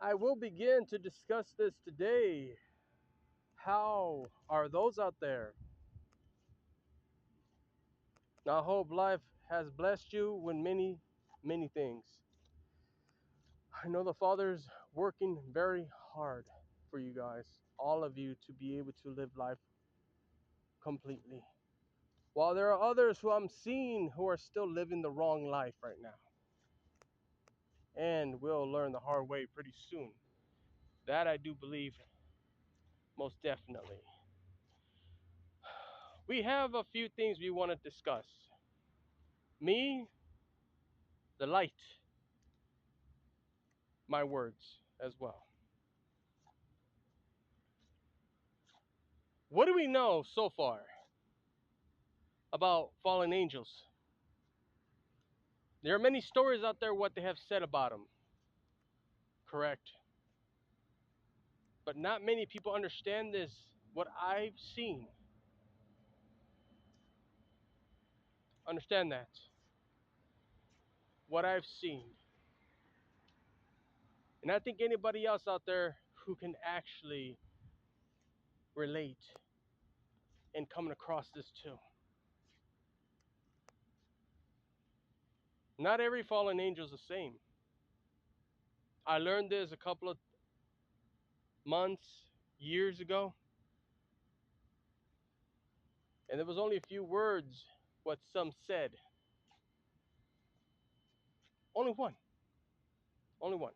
I will begin to discuss this today. How are those out there? I hope life has blessed you with many, many things. I know the Father's working very hard for you guys, all of you, to be able to live life completely. While there are others who I'm seeing who are still living the wrong life right now. And will learn the hard way pretty soon. That I do believe, most definitely. We have a few things we want to discuss. Me, the light, my words as well. What do we know so far about fallen angels? There are many stories out there what they have said about them. Correct. But not many people understand this, what I've seen. Understand that. What I've seen. And I think anybody else out there who can actually relate and coming across this too. Not every fallen angel is the same. I learned this a couple of months, years ago, and there was only a few words what some said. Only one. Only one.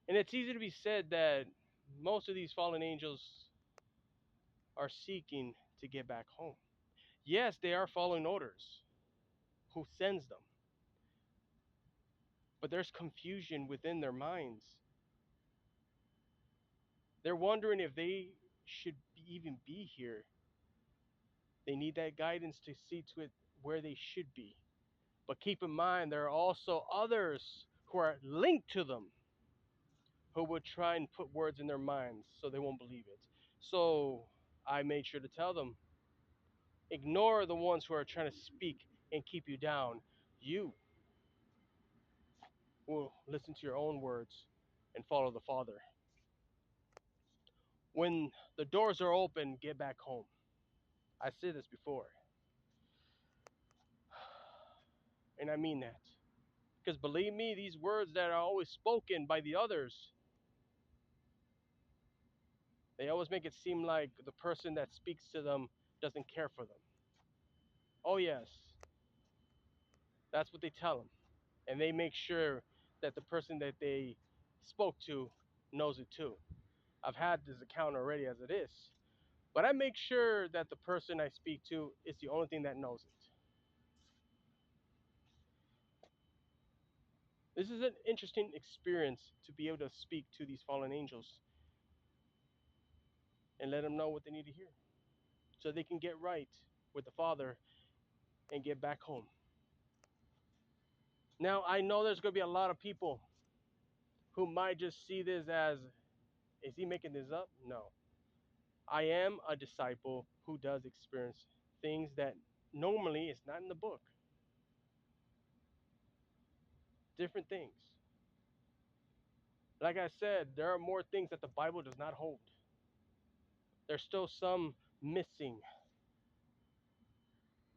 And it's easy to be said that most of these fallen angels are seeking to get back home. Yes, they are following orders. Who sends them? But there's confusion within their minds. They're wondering if they should even be here. They need that guidance to see to it where they should be. But keep in mind, there are also others who are linked to them who would try and put words in their minds so they won't believe it. So I made sure to tell them, ignore the ones who are trying to speak and keep you down. You will listen to your own words and follow the Father. When the doors are open, get back home. I said this before. And I mean that. Because believe me, these words that are always spoken by the others, they always make it seem like the person that speaks to them doesn't care for them. Oh, yes. That's what they tell them. And they make sure that the person that they spoke to knows it too. I've had this account already as it is. But I make sure that the person I speak to is the only thing that knows it. This is an interesting experience to be able to speak to these fallen angels and let them know what they need to hear so they can get right with the Father and get back home. Now, I know there's going to be a lot of people who might just see this as, is he making this up? No. I am a disciple who does experience things that normally is not in the book. Different things. Like I said, there are more things that the Bible does not hold. There's still some missing.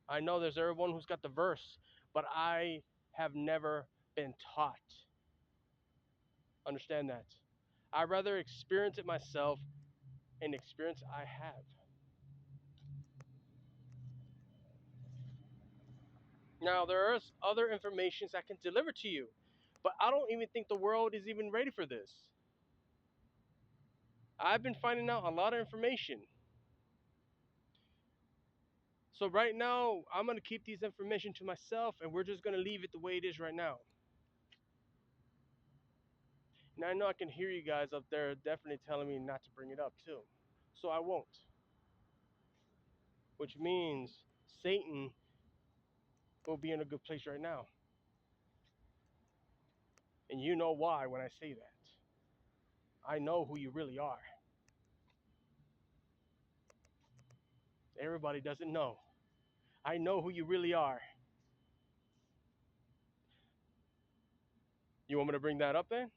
I know there's everyone who's got the verse, but I have never been taught. Understand that. I'd rather experience it myself and experience I have. Now, there is other informations I can deliver to you, but I don't even think the world is even ready for this. I've been finding out a lot of information. So right now, I'm going to keep these information to myself, and we're just going to leave it the way it is right now. And I know I can hear you guys up there definitely telling me not to bring it up too. So I won't. Which means Satan will be in a good place right now. And you know why when I say that. I know who you really are. Everybody doesn't know. I know who you really are. You want me to bring that up then?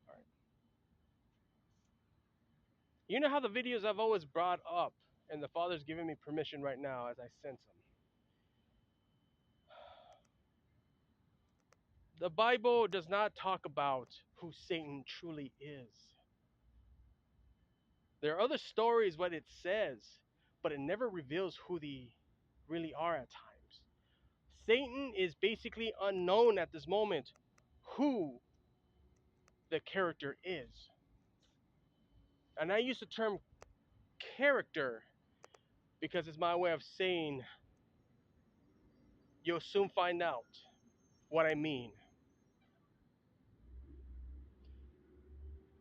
All right. You know how the videos I've always brought up, and the Father's giving me permission right now as I sense them. The Bible does not talk about who Satan truly is. There are other stories what it says, but it never reveals who they really are at times. Satan is basically unknown at this moment who the character is. And I use the term character because it's my way of saying you'll soon find out what I mean.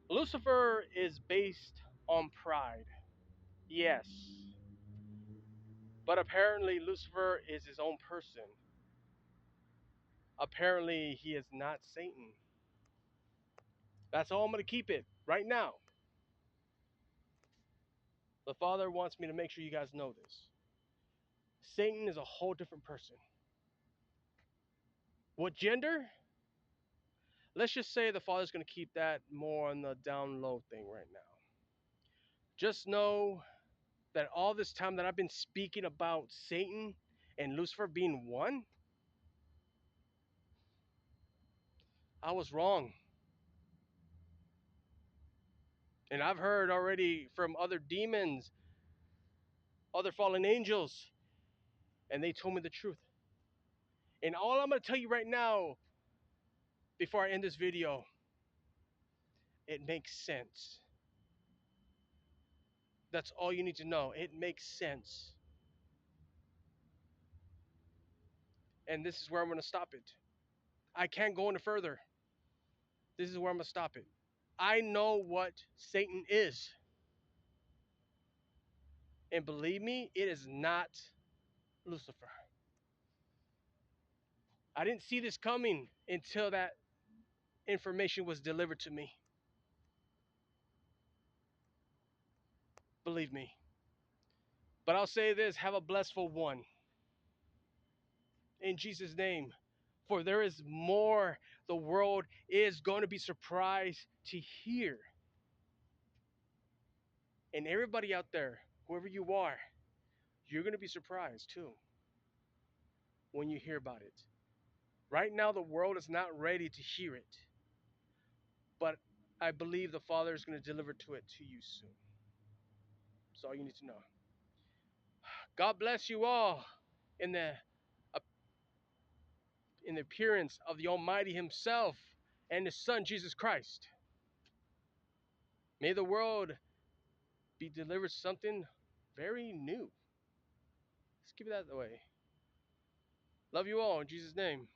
Lucifer is based on pride, yes, but apparently Lucifer is his own person. Apparently he is not Satan. That's all I'm going to keep it right now. The Father wants me to make sure you guys know this. Satan is a whole different person. What gender? Let's just say the Father's going to keep that more on the down low thing right now. Just know that all this time that I've been speaking about Satan and Lucifer being one, I was wrong. And I've heard already from other demons, other fallen angels, and they told me the truth. And all I'm going to tell you right now, before I end this video, it makes sense. That's all you need to know. It makes sense. And this is where I'm going to stop it. I can't go any further. This is where I'm going to stop it. I know what Satan is. And believe me, it is not Lucifer. I didn't see this coming until that information was delivered to me. Believe me. But I'll say this, have a blessful one. In Jesus' name. For there is more the world is going to be surprised to hear. And everybody out there, whoever you are, you're going to be surprised too when you hear about it. Right now, the world is not ready to hear it. But I believe the Father is going to deliver to it to you soon. That's all you need to know. God bless you all in the appearance of the Almighty Himself and His Son, Jesus Christ. May the world be delivered something very new. Let's keep it that way. Love you all in Jesus' name.